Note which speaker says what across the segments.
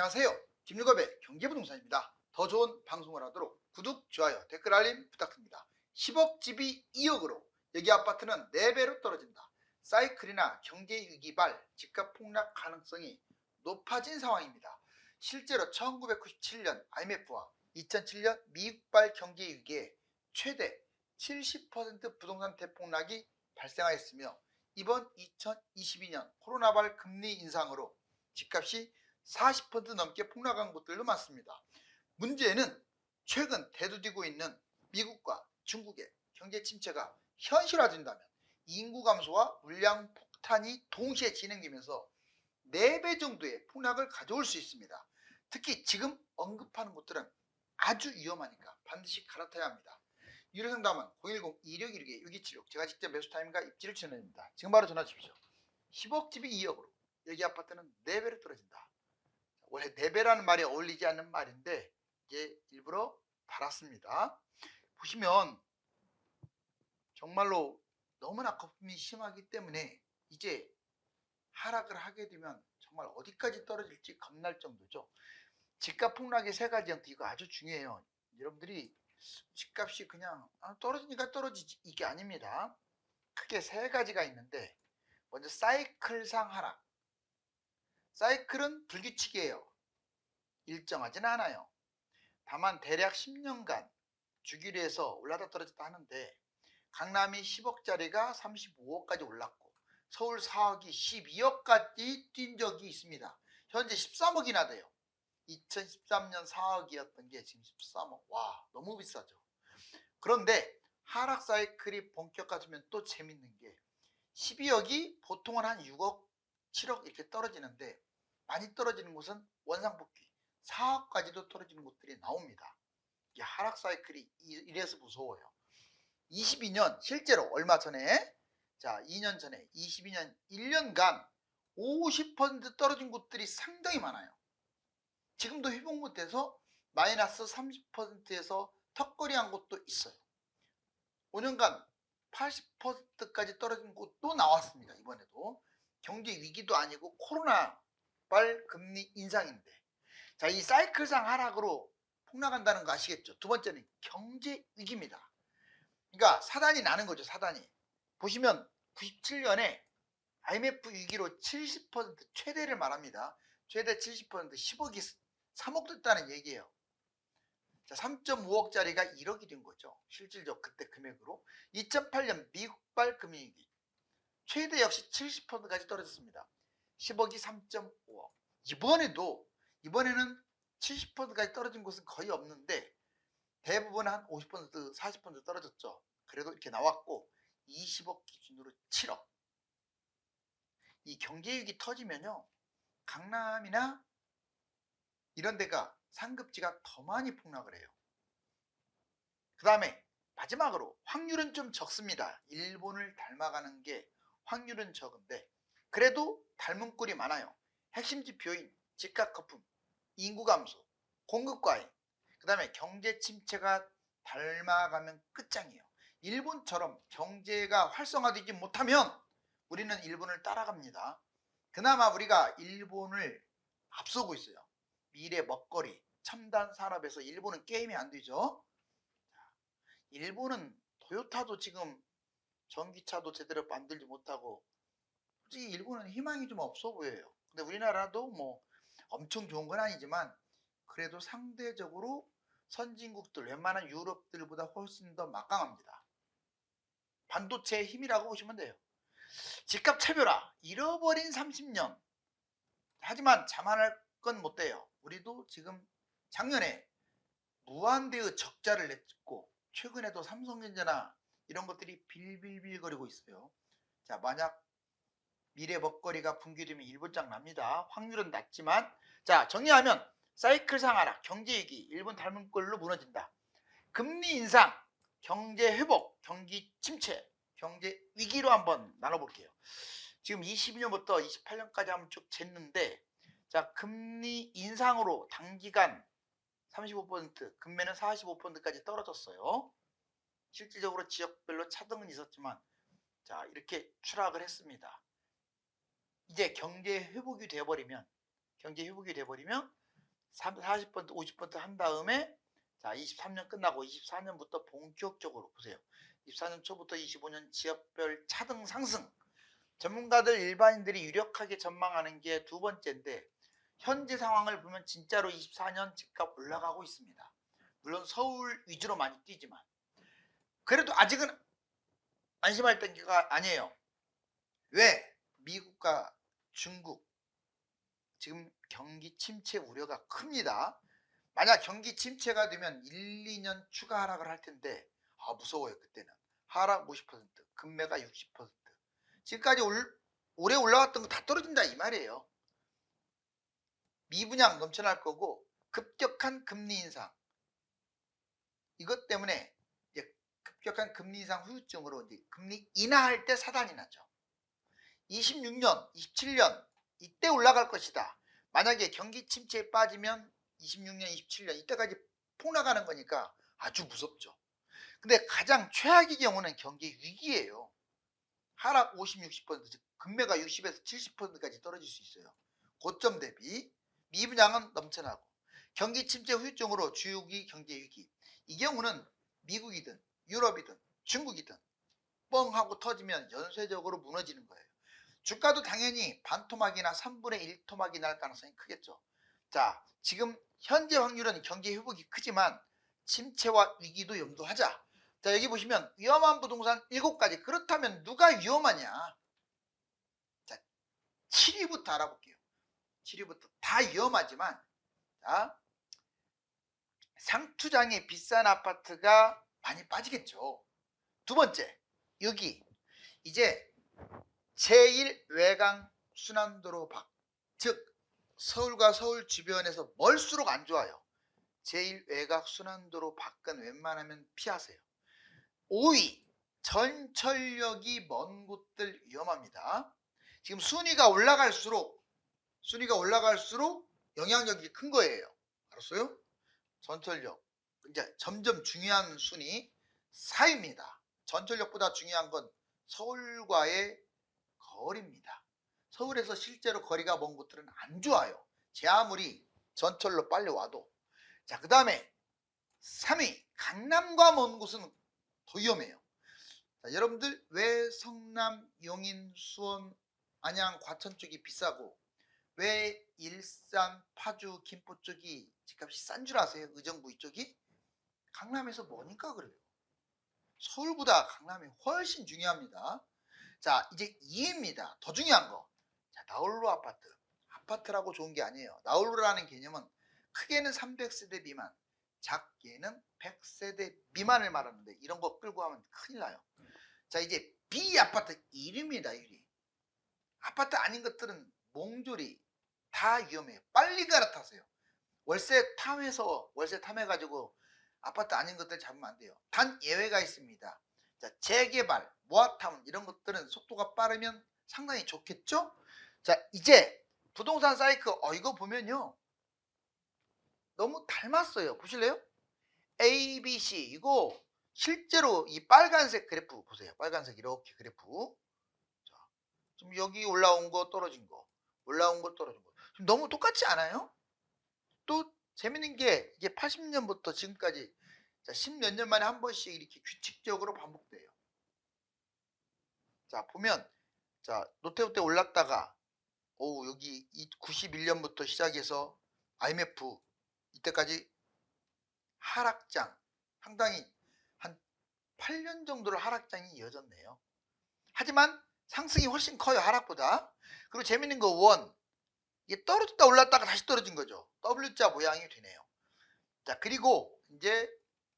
Speaker 1: 안녕하세요. 김유갑의 경제부동산입니다. 더 좋은 방송을 하도록 구독, 좋아요, 댓글 알림 부탁드립니다. 10억 집이 2억으로 여기 아파트는 4배로 떨어진다. 사이클이나 경제위기발 집값 폭락 가능성이 높아진 상황입니다. 실제로 1997년 IMF와 2007년 미국발 경제위기에 최대 70% 부동산 대폭락이 발생하였으며 이번 2022년 코로나발 금리 인상으로 집값이 40% 넘게 폭락한 곳들도 많습니다. 문제는 최근 대두되고 있는 미국과 중국의 경제 침체가 현실화된다면 인구 감소와 물량 폭탄이 동시에 진행되면서 4배 정도의 폭락을 가져올 수 있습니다. 특히 지금 언급하는 곳들은 아주 위험하니까 반드시 갈아타야 합니다. 유료 상담은 010-2616-6276 제가 직접 매수 타임과 입지를 추천드립니다. 지금 바로 전화 주십시오. 10억 집이 2억으로 여기 아파트는 4배로 떨어진다. 원래 4배라는 말이 어울리지 않는 말인데 이게 일부러 달았습니다. 보시면 정말로 너무나 거품이 심하기 때문에 이제 하락을 하게 되면 정말 어디까지 떨어질지 겁날 정도죠. 집값 폭락의 3가지 형태, 이거 아주 중요해요. 여러분들이 집값이 그냥 떨어지니까 떨어지지 이게 아닙니다. 크게 3가지가 있는데, 먼저 사이클상 하락. 사이클은 불규칙이에요. 일정하진 않아요. 다만 대략 10년간 주기로 해서 올라다 떨어졌다 하는데, 강남이 10억짜리가 35억까지 올랐고 서울 4억이 12억까지 뛴 적이 있습니다. 현재 13억이나 돼요. 2013년 4억이었던 게 지금 13억. 와, 너무 비싸죠. 그런데 하락 사이클이 본격화되면 또 재밌는 게 12억이 보통은 한 6억, 7억 이렇게 떨어지는데, 많이 떨어지는 곳은 원상복귀 4억까지도 떨어지는 곳들이 나옵니다. 이게 하락 사이클이 이래서 무서워요. 22년 실제로 얼마 전에, 2년 전에 22년 1년간 50% 떨어진 곳들이 상당히 많아요. 지금도 회복 못해서 마이너스 30%에서 턱걸이한 곳도 있어요. 5년간 80%까지 떨어진 곳도 나왔습니다. 이번에도 경제 위기도 아니고 코로나발 금리 인상인데, 이 사이클상 하락으로 폭락한다는 거 아시겠죠? 두 번째는 경제 위기입니다. 그러니까 사단이 나는 거죠. 사단이 보시면 97년에 IMF 위기로 70% 최대를 말합니다. 최대 70% 10억이 3억 됐다는 얘기예요. 3.5억짜리가 1억이 된 거죠. 실질적 그때 금액으로. 2008년 미국발 금융위기 최대 역시 70%까지 떨어졌습니다. 10억이 3.5억. 이번에는 70%까지 떨어진 곳은 거의 없는데 대부분 한 50%, 40% 떨어졌죠. 그래도 이렇게 나왔고 20억 기준으로 7억. 이 경제위기 터지면요, 강남이나 이런 데가 상급지가 더 많이 폭락을 해요. 그 다음에 마지막으로 확률은 좀 적습니다. 일본을 닮아가는 게 확률은 적은데 그래도 닮은 꼴이 많아요. 핵심 지표인 집값 거품, 인구 감소, 공급 과잉, 그 다음에 경제 침체가 닮아가면 끝장이에요. 일본처럼 경제가 활성화되지 못하면 우리는 일본을 따라갑니다. 그나마 우리가 일본을 앞서고 있어요. 미래 먹거리, 첨단 산업에서 일본은 게임이 안 되죠. 일본은 토요타도 지금 전기차도 제대로 만들지 못하고, 솔직히 일본은 희망이 좀 없어 보여요. 근데 우리나라도 뭐 엄청 좋은 건 아니지만 그래도 상대적으로 선진국들, 웬만한 유럽들보다 훨씬 더 막강합니다. 반도체의 힘이라고 보시면 돼요. 집값 차별화, 잃어버린 30년. 하지만 자만할 건 못 돼요. 우리도 지금 작년에 무한대의 적자를 냈고 최근에도 삼성전자나 이런 것들이 빌빌빌거리고 있어요. 만약 미래 먹거리가 붕괴되면 일본장 납니다. 확률은 낮지만, 정리하면 사이클상 하락, 경제위기, 일본 닮은 꼴로 무너진다. 금리 인상, 경제 회복, 경기 침체, 경제 위기로 한번 나눠볼게요. 지금 22년부터 28년까지 한번 쭉 쟀는데, 금리 인상으로 단기간 35%, 금매는 45%까지 떨어졌어요. 실질적으로 지역별로 차등은 있었지만 이렇게 추락을 했습니다. 이제 경제 회복이 돼버리면 40%, 50% 한 다음에 자 23년 끝나고 24년부터 본격적으로 보세요. 24년 초부터 25년 지역별 차등 상승. 전문가들 일반인들이 유력하게 전망하는 게 두 번째인데 현재 상황을 보면 진짜로 24년 집값 올라가고 있습니다. 물론 서울 위주로 많이 뛰지만 그래도 아직은 안심할 때가 아니에요. 왜? 미국과 중국 지금 경기 침체 우려가 큽니다. 만약 경기 침체가 되면 1, 2년 추가 하락을 할 텐데 무서워요. 그때는 하락 50%, 금매가 60%. 지금까지 올해 올라왔던 거 다 떨어진다 이 말이에요. 미분양 넘쳐날 거고 급격한 금리 인상 이것 때문에 이제 급격한 금리 인상 후유증으로 이제 금리 인하할 때 사단이 나죠. 26년, 27년 이때 올라갈 것이다. 만약에 경기 침체에 빠지면 26년, 27년 이때까지 폭락하는 거니까 아주 무섭죠. 근데 가장 최악의 경우는 경기 위기예요. 하락 50, 60%, 금매가 60에서 70%까지 떨어질 수 있어요. 고점 대비 미분양은 넘쳐나고 경기 침체 후유증으로 주요기 경제 위기. 이 경우는 미국이든 유럽이든 중국이든 뻥 하고 터지면 연쇄적으로 무너지는 거예요. 주가도 당연히 반토막이나 3분의 1 토막이 날 가능성이 크겠죠. 자, 지금 현재 확률은 경기 회복이 크지만 침체와 위기도 염두하자. 자, 여기 보시면 위험한 부동산 7가지. 그렇다면 누가 위험하냐? 자, 7위부터 알아볼게요. 7위부터 다 위험하지만 자, 상투장의 비싼 아파트가 많이 빠지겠죠. 두 번째, 여기 이제 제1외곽 순환도로 밖, 즉 서울과 서울 주변에서 멀수록 안 좋아요. 제1외곽 순환도로 밖은 웬만하면 피하세요. 5위, 전철역이 먼 곳들 위험합니다. 지금 순위가 올라갈수록 영향력이 큰 거예요. 알았어요? 전철역 이제 점점 중요한 순위 4위입니다. 전철역보다 중요한 건 서울과의 거리입니다. 서울에서 실제로 거리가 먼 곳들은 안 좋아요. 제 아무리 전철로 빨리 와도. 자, 그 다음에 3위 강남과 먼 곳은 더 위험해요. 자, 여러분들 왜 성남, 용인, 수원, 안양, 과천 쪽이 비싸고 왜 일산, 파주, 김포 쪽이 집값이 싼 줄 아세요? 의정부 이쪽이? 강남에서 뭐니까 그래요. 서울보다 강남이 훨씬 중요합니다. 자, 이제 2위입니다. 더 중요한 거. 자, 나홀로 아파트. 아파트라고 좋은 게 아니에요. 나홀로라는 개념은 크게는 300세대 미만, 작게는 100세대 미만을 말하는데 이런 거 끌고 하면 큰일 나요. 자, 이제 B 아파트 1위입니다. 1위. 아파트 아닌 것들은 몽졸이 다 위험해요. 빨리 갈아타세요. 월세 탐해가지고 아파트 아닌 것들 잡으면 안 돼요. 단 예외가 있습니다. 자, 재개발, 모아타운 이런 것들은 속도가 빠르면 상당히 좋겠죠? 자, 이제 부동산 사이클 이거 보면요. 너무 닮았어요. 보실래요? A, B, C 이거 실제로 이 빨간색 그래프 보세요. 빨간색 이렇게 그래프. 자, 좀 여기 올라온 거 떨어진 거, 올라온 거 떨어진 거. 좀 너무 똑같지 않아요? 또 재밌는 게 이게 80년부터 지금까지 자, 10몇 년 만에 한 번씩 이렇게 규칙적으로 반복돼요. 자, 보면 자, 롯데호텔 올랐다가 여기 91년부터 시작해서 IMF 이때까지 하락장 상당히 한 8년 정도를 하락장이 이어졌네요. 하지만 상승이 훨씬 커요. 하락보다. 그리고 재밌는 거 이게 떨어졌다 올랐다가 다시 떨어진 거죠. W자 모양이 되네요. 자, 그리고 이제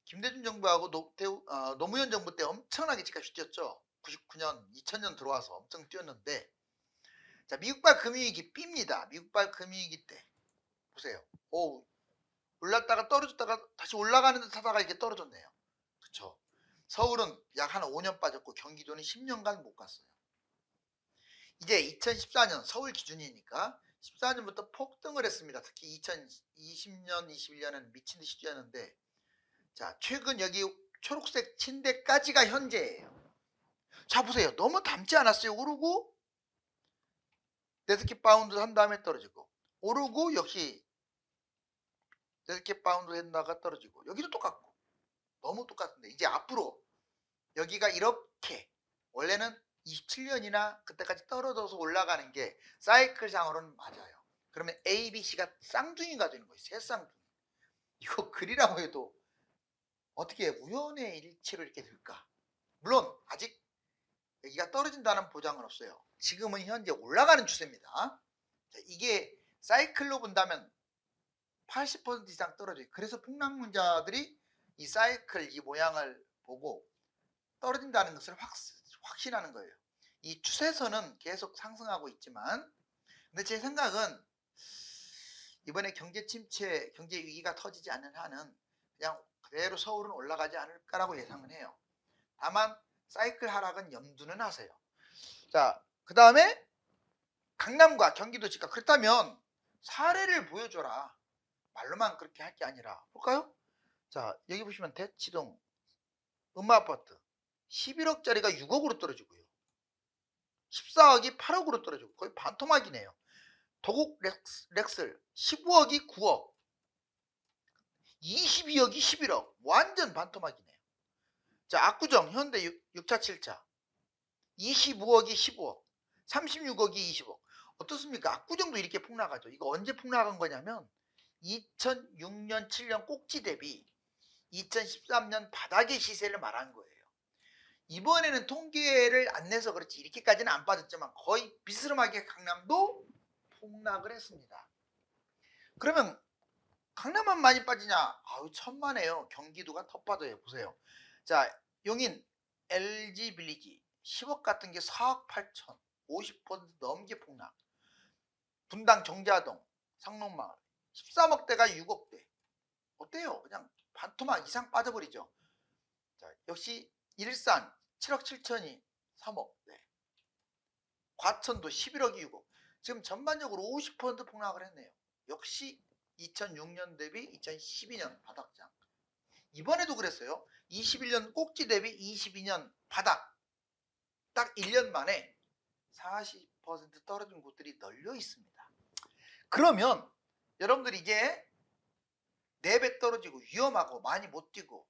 Speaker 1: 김대중 정부하고 노무현 정부 때 엄청나게 집값이 뛰었죠. 99년, 2000년 들어와서 엄청 뛰었는데 자, 미국발 금융위기 B입니다. 미국발 금융위기 때 보세요. 올랐다가 떨어졌다가 다시 올라가는 듯 하다가 이렇게 떨어졌네요. 그렇죠. 서울은 약 한 5년 빠졌고 경기도는 10년간 못 갔어요. 이제 2014년 서울 기준이니까 14년부터 폭등을 했습니다. 특히 2020년, 21년은 미친 듯이 뛰었는데 자, 최근 여기 초록색 침대까지가 현재예요. 자, 보세요. 너무 닮지 않았어요? 오르고 네스키 바운드 한 다음에 떨어지고 오르고 역시 4개 파운드 했다가 떨어지고 여기도 똑같고 너무 똑같은데 이제 앞으로 여기가 이렇게 원래는 27년이나 그때까지 떨어져서 올라가는 게 사이클상으로는 맞아요. 그러면 A, B, C가 쌍둥이가 되는 거예요. 새 쌍둥이. 이거 글이라고 해도 어떻게 우연의 일치로 이렇게 될까? 물론 아직 여기가 떨어진다는 보장은 없어요. 지금은 현재 올라가는 추세입니다. 자, 이게 사이클로 본다면 80% 이상 떨어져요. 그래서 폭락론자들이 이 사이클 이 모양을 보고 떨어진다는 것을 확신하는 거예요. 이 추세선은 계속 상승하고 있지만 근데 제 생각은 이번에 경제 침체, 경제 위기가 터지지 않는 한은 그냥 그대로 서울은 올라가지 않을까라고 예상은 해요. 다만 사이클 하락은 염두는 하세요. 자, 그 다음에 강남과 경기도 집값. 그렇다면 사례를 보여줘라. 말로만 그렇게 할 게 아니라 볼까요? 자, 여기 보시면 대치동 음마아파트 11억짜리가 6억으로 떨어지고요. 14억이 8억으로 떨어지고 거의 반토막이네요. 도곡 렉슬 15억이 9억, 22억이 11억. 완전 반토막이네요. 자, 압구정 현대 6차 7차 25억이 15억, 36억이 20억. 어떻습니까? 압구정도 이렇게 폭락하죠. 이거 언제 폭락한 거냐면 2006년 7년 꼭지 대비 2013년 바닥의 시세를 말한 거예요. 이번에는 통계를 안 내서 그렇지 이렇게까지는 안 빠졌지만 거의 비스름하게 강남도 폭락을 했습니다. 그러면 강남만 많이 빠지냐? 아유 천만에요. 경기도가 더 빠져요. 보세요. 자, 용인 LG 빌리지 10억 같은 게 4억 8천, 50% 넘게 폭락. 분당 정자동 상록마을 13억대가 6억대. 어때요? 그냥 반토막 이상 빠져버리죠. 자, 역시 일산 7억 7천이 3억. 네. 과천도 11억이 6억. 지금 전반적으로 50% 폭락을 했네요. 역시 2006년 대비 2012년 바닥장. 이번에도 그랬어요. 21년 꼭지 대비 22년 바닥. 딱 1년 만에 40% 떨어진 곳들이 널려 있습니다. 그러면 여러분들이 이제 4배 떨어지고 위험하고 많이 못 뛰고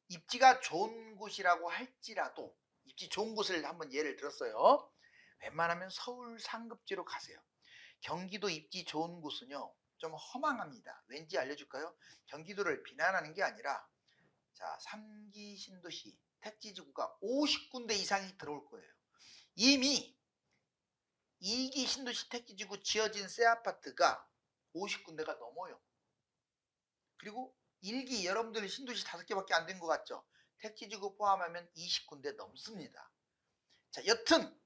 Speaker 1: 입지가 좋은 곳이라고 할지라도 입지 좋은 곳을 한번 예를 들었어요. 웬만하면 서울 상급지로 가세요. 경기도 입지 좋은 곳은요 좀 허망합니다. 왠지 알려줄까요? 경기도를 비난하는 게 아니라 자 3기 신도시 택지지구가 50군데 이상이 들어올 거예요. 이미 2기 신도시 택지지구 지어진 새 아파트가 50군데가 넘어요. 그리고 1기 여러분들 신도시 5개밖에 안 된 것 같죠? 택지지구 포함하면 20군데 넘습니다. 자, 여튼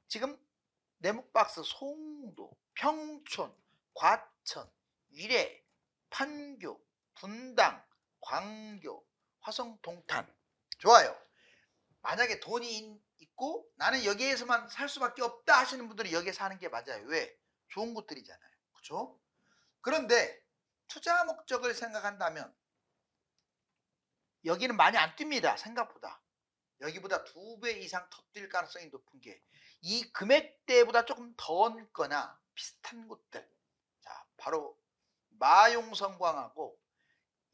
Speaker 1: 지금 네모박스 송도, 평촌, 과천, 위례, 판교, 분당, 광교, 화성, 동탄. 좋아요. 만약에 돈이 있고 나는 여기에서만 살 수밖에 없다 하시는 분들은 여기에 사는 게 맞아요. 왜? 좋은 곳들이잖아요. 그렇죠? 그런데 투자 목적을 생각한다면 여기는 많이 안 뜁니다. 생각보다. 여기보다 2배 이상 더 뛸 가능성이 높은 게 이 금액대보다 조금 더 얹거나 비슷한 곳들. 자, 바로 마용성광하고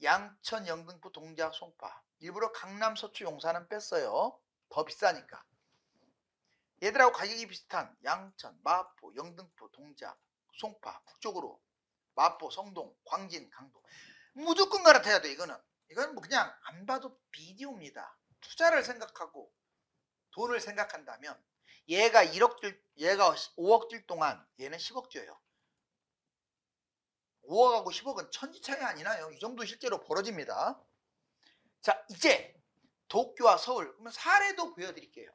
Speaker 1: 양천, 영등포, 동작, 송파. 일부러 강남, 서초, 용산은 뺐어요. 더 비싸니까. 얘들하고 가격이 비슷한 양천, 마포, 영등포, 동작, 송파, 북쪽으로 마포, 성동, 광진, 강동. 무조건 갈아타야 돼. 이거는 뭐 그냥 안 봐도 비디오입니다. 투자를 생각하고 돈을 생각한다면 얘가 1억 들, 얘가 5억 들 동안 얘는 10억 줘요. 5억하고 10억은 천지 차이 아니나요? 이 정도 실제로 벌어집니다. 자, 이제 도쿄와 서울 그러면 사례도 보여드릴게요.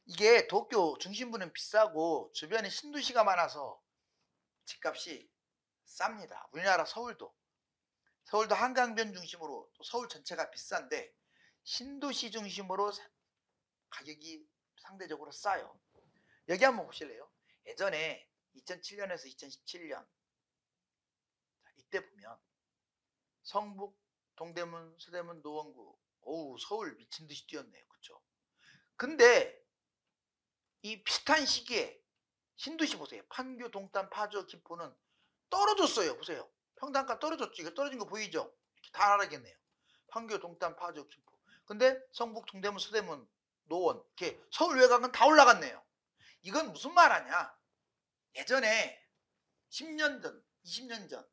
Speaker 1: 이게 도쿄 중심부는 비싸고 주변에 신도시가 많아서 집값이 쌉니다. 우리나라 서울도 한강변 중심으로 또 서울 전체가 비싼데 신도시 중심으로 가격이 상대적으로 싸요. 여기 한번 보실래요? 예전에 2007년에서 2017년 이때 보면 성북, 동대문, 서대문, 노원구 어우 서울 미친듯이 뛰었네요. 그쵸? 근데 이 비슷한 시기에 신도시 보세요. 판교, 동탄, 파주, 김포는 떨어졌어요. 보세요. 평당가 떨어졌죠. 이거 떨어진 거 보이죠? 다 알아겠네요. 판교, 동탄, 파주, 김포. 근데 성북, 동대문, 서대문, 노원 이렇게 서울 외곽은 다 올라갔네요. 이건 무슨 말하냐? 예전에 10년 전, 20년 전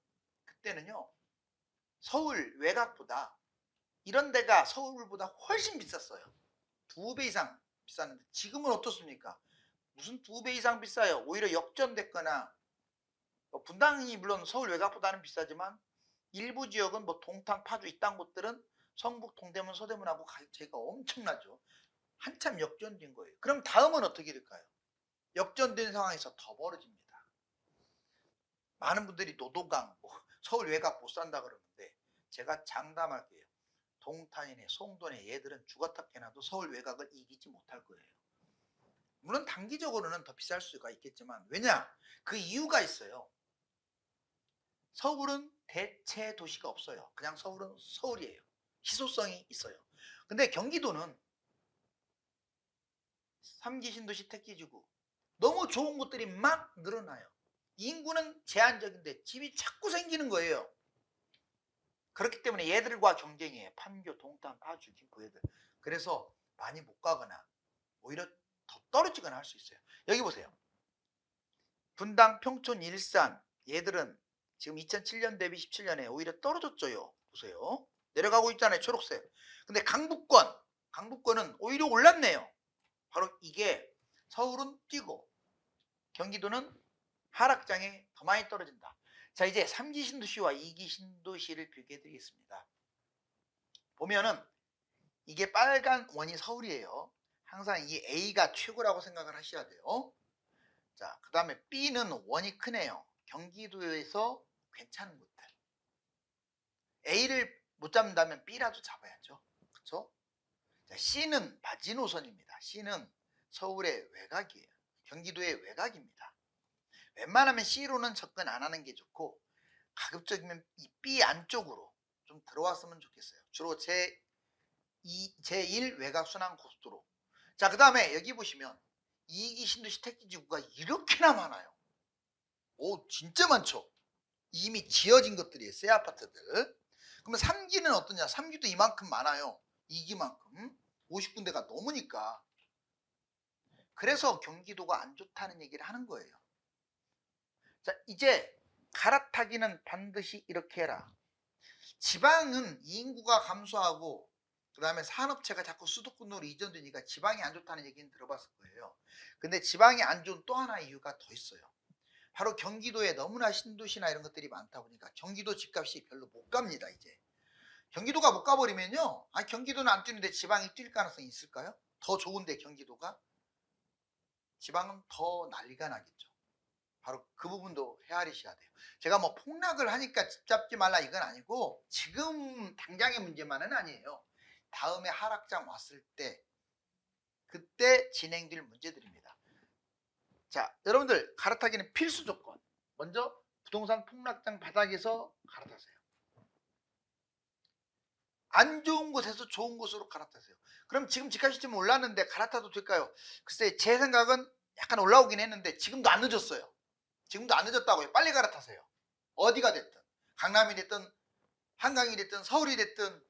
Speaker 1: 그때는요. 서울 외곽보다 이런 데가 서울보다 훨씬 비쌌어요. 2배 이상 비쌌는데 지금은 어떻습니까? 무슨 2배 이상 비싸요. 오히려 역전됐거나 분당이 물론 서울 외곽보다는 비싸지만 일부 지역은 뭐 동탄, 파주 이딴 곳들은 성북, 동대문, 서대문하고 가격차이가 엄청나죠. 한참 역전된 거예요. 그럼 다음은 어떻게 될까요? 역전된 상황에서 더 벌어집니다. 많은 분들이 노도강, 서울 외곽 못 산다 그러는데 제가 장담할게요. 동탄이네, 송도네 얘들은 죽었다 깨나도 서울 외곽을 이기지 못할 거예요. 물론 단기적으로는 더 비쌀 수가 있겠지만 왜냐? 그 이유가 있어요. 서울은 대체 도시가 없어요. 그냥 서울은 서울이에요. 희소성이 있어요. 근데 경기도는 3기 신도시 택지지구 너무 좋은 곳들이 막 늘어나요. 인구는 제한적인데 집이 자꾸 생기는 거예요. 그렇기 때문에 얘들과 경쟁이에요. 판교, 동탄, 파주, 김포 얘들. 그래서 많이 못 가거나 오히려 더 떨어지거나 할 수 있어요. 여기 보세요. 분당, 평촌, 일산 얘들은 지금 2007년 대비 17년에 오히려 떨어졌죠. 보세요. 내려가고 있잖아요. 초록색. 근데 강북권은 오히려 올랐네요. 바로 이게 서울은 뛰고 경기도는 하락장에 더 많이 떨어진다. 자, 이제 3기 신도시와 2기 신도시를 비교해 드리겠습니다. 보면은 이게 빨간 원이 서울이에요. 항상 이 A가 최고라고 생각을 하셔야 돼요. 자, 그 다음에 B는 원이 크네요. 경기도에서 괜찮은 곳들. A를 못 잡는다면 B라도 잡아야죠. 그렇죠? 자, C는 마지노선입니다. C는 서울의 외곽이에요. 경기도의 외곽입니다. 웬만하면 C로는 접근 안 하는 게 좋고 가급적이면 이 B 안쪽으로 좀 들어왔으면 좋겠어요. 주로 제1 외곽 순환 고속도로. 자, 그 다음에 여기 보시면 2기 신도시 택지지구가 이렇게나 많아요. 오, 진짜 많죠. 이미 지어진 것들이에요. 새 아파트들. 그러면 3기는 어떠냐? 3기도 이만큼 많아요. 2기만큼 50군데가 넘으니까. 그래서 경기도가 안 좋다는 얘기를 하는 거예요. 자, 이제 갈아타기는 반드시 이렇게 해라. 지방은 인구가 감소하고 그 다음에 산업체가 자꾸 수도권으로 이전되니까 지방이 안 좋다는 얘기는 들어봤을 거예요. 근데 지방이 안 좋은 또 하나의 이유가 더 있어요. 바로 경기도에 너무나 신도시나 이런 것들이 많다 보니까 경기도 집값이 별로 못 갑니다. 이제 경기도가 못 가버리면요, 경기도는 안 뛰는데 지방이 뛸 가능성이 있을까요? 더 좋은데 경기도가? 지방은 더 난리가 나겠죠. 바로 그 부분도 헤아리셔야 돼요. 제가 뭐 폭락을 하니까 집 잡지 말라 이건 아니고 지금 당장의 문제만은 아니에요. 다음에 하락장 왔을 때 그때 진행될 문제들입니다. 자, 여러분들 갈아타기는 필수 조건. 먼저 부동산 폭락장 바닥에서 갈아타세요. 안 좋은 곳에서 좋은 곳으로 갈아타세요. 그럼 지금 집값이 좀 올랐는데 갈아타도 될까요? 글쎄 제 생각은 약간 올라오긴 했는데 지금도 안 늦었어요. 지금도 안 늦었다고요. 빨리 갈아타세요. 어디가 됐든 강남이 됐든 한강이 됐든 서울이 됐든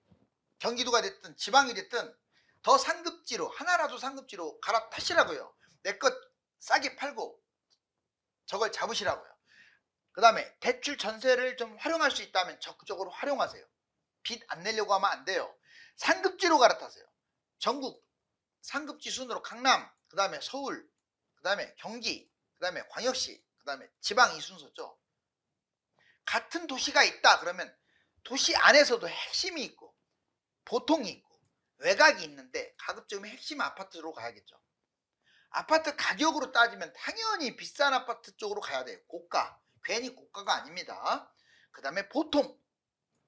Speaker 1: 경기도가 됐든 지방이 됐든 더 상급지로 하나라도 상급지로 갈아타시라고요. 내 것 싸게 팔고 저걸 잡으시라고요. 그 다음에 대출 전세를 좀 활용할 수 있다면 적극적으로 활용하세요. 빚 안 내려고 하면 안 돼요. 상급지로 갈아타세요. 전국 상급지 순으로 강남, 그 다음에 서울, 그 다음에 경기, 그 다음에 광역시, 그 다음에 지방 이 순서죠. 같은 도시가 있다 그러면 도시 안에서도 핵심이 있고 보통이 있고 외곽이 있는데 가급적이면 핵심 아파트로 가야겠죠. 아파트 가격으로 따지면 당연히 비싼 아파트 쪽으로 가야 돼요. 고가. 괜히 고가가 아닙니다. 그 다음에 보통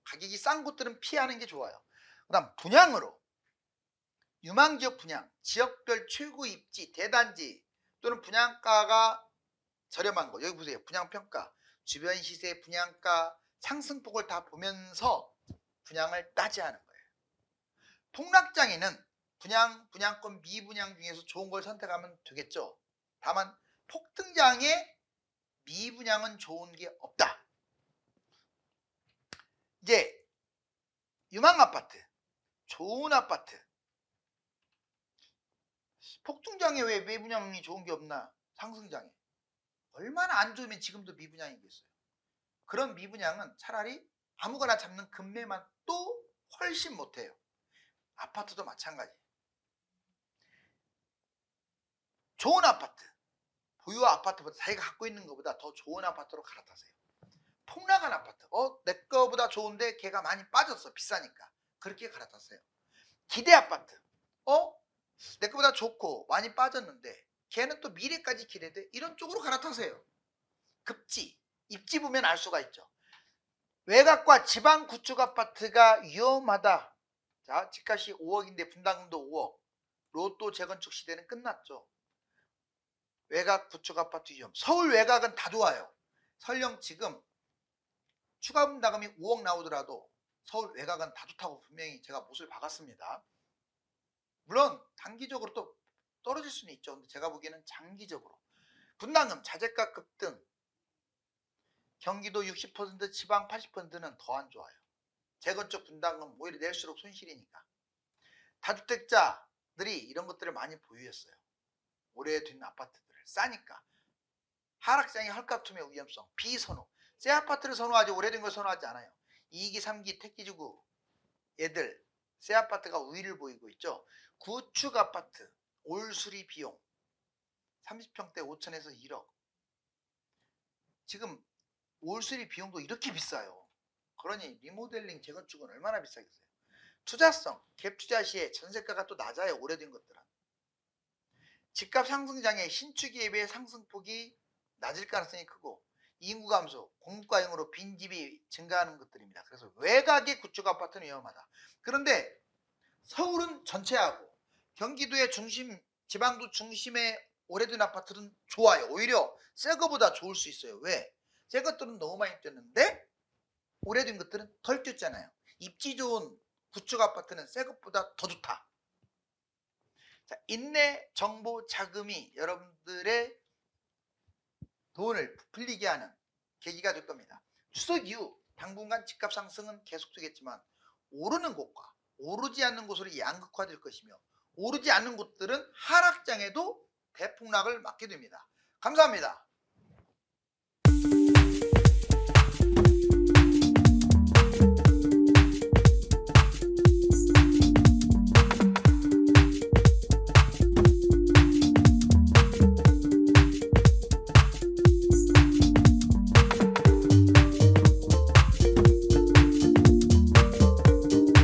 Speaker 1: 가격이 싼 곳들은 피하는 게 좋아요. 그 다음 분양으로 유망지역 분양, 지역별 최고 입지, 대단지 또는 분양가가 저렴한 거. 여기 보세요. 분양평가, 주변 시세 분양가 상승폭을 다 보면서 분양을 따지하는 거예요. 폭락장에는 분양권 미분양 중에서 좋은 걸 선택하면 되겠죠. 다만 폭등장에 미분양은 좋은 게 없다. 이제 유망 아파트, 좋은 아파트, 폭등장에 왜 미분양이 좋은 게 없나? 상승장에 얼마나 안 좋으면 지금도 미분양이겠어요. 그런 미분양은 차라리 아무거나 잡는 금매만 또 훨씬 못해요. 아파트도 마찬가지. 좋은 아파트, 보유 아파트보다 자기가 갖고 있는 것보다 더 좋은 아파트로 갈아타세요. 폭락한 아파트, 내 거보다 좋은데 걔가 많이 빠졌어, 비싸니까. 그렇게 갈아탔어요. 기대 아파트, 내 거보다 좋고 많이 빠졌는데 걔는 또 미래까지 기대돼. 이런 쪽으로 갈아타세요. 급지, 입지 보면 알 수가 있죠. 외곽과 지방 구축 아파트가 위험하다. 자, 집값이 5억인데 분담금도 5억. 로또 재건축 시대는 끝났죠. 외곽 구축 아파트 위험. 서울 외곽은 다 좋아요. 설령 지금 추가 분담금이 5억 나오더라도 서울 외곽은 다 좋다고 분명히 제가 못을 박았습니다. 물론 단기적으로 또 떨어질 수는 있죠. 근데 제가 보기에는 장기적으로 분담금 자재가 급등, 경기도 60%, 지방 80%는 더 안 좋아요. 재건축 분담금 오히려 낼수록 손실이니까. 다주택자들이 이런 것들을 많이 보유했어요. 오래된 아파트들을 싸니까. 하락장의 헐값투매 위험성, 비선호. 새 아파트를 선호하지 오래된 걸 선호하지 않아요. 2기, 3기 택지주구 얘들 새 아파트가 우위를 보이고 있죠. 구축 아파트 올 수리 비용 30평대 5천에서 1억. 지금 올 수리 비용도 이렇게 비싸요. 그러니 리모델링 재건축은 얼마나 비싸겠어요. 투자성, 갭 투자 시에 전세가가 또 낮아요. 오래된 것들은. 집값 상승장에 신축에 비해 상승폭이 낮을 가능성이 크고 인구 감소, 공급과잉으로 빈집이 증가하는 것들입니다. 그래서 외곽의 구축 아파트는 위험하다. 그런데 서울은 전체하고 경기도의 중심, 지방도 중심의 오래된 아파트는 좋아요. 오히려 새 거보다 좋을 수 있어요. 왜? 새 것들은 너무 많이 뛰었는데 오래된 것들은 덜 뛰었잖아요. 입지 좋은 구축 아파트는 새 것보다 더 좋다. 자, 인내 정보 자금이 여러분들의 돈을 부풀리게 하는 계기가 될 겁니다. 추석 이후 당분간 집값 상승은 계속되겠지만 오르는 곳과 오르지 않는 곳으로 양극화될 것이며 오르지 않는 곳들은 하락장에도 대폭락을 맞게 됩니다. 감사합니다.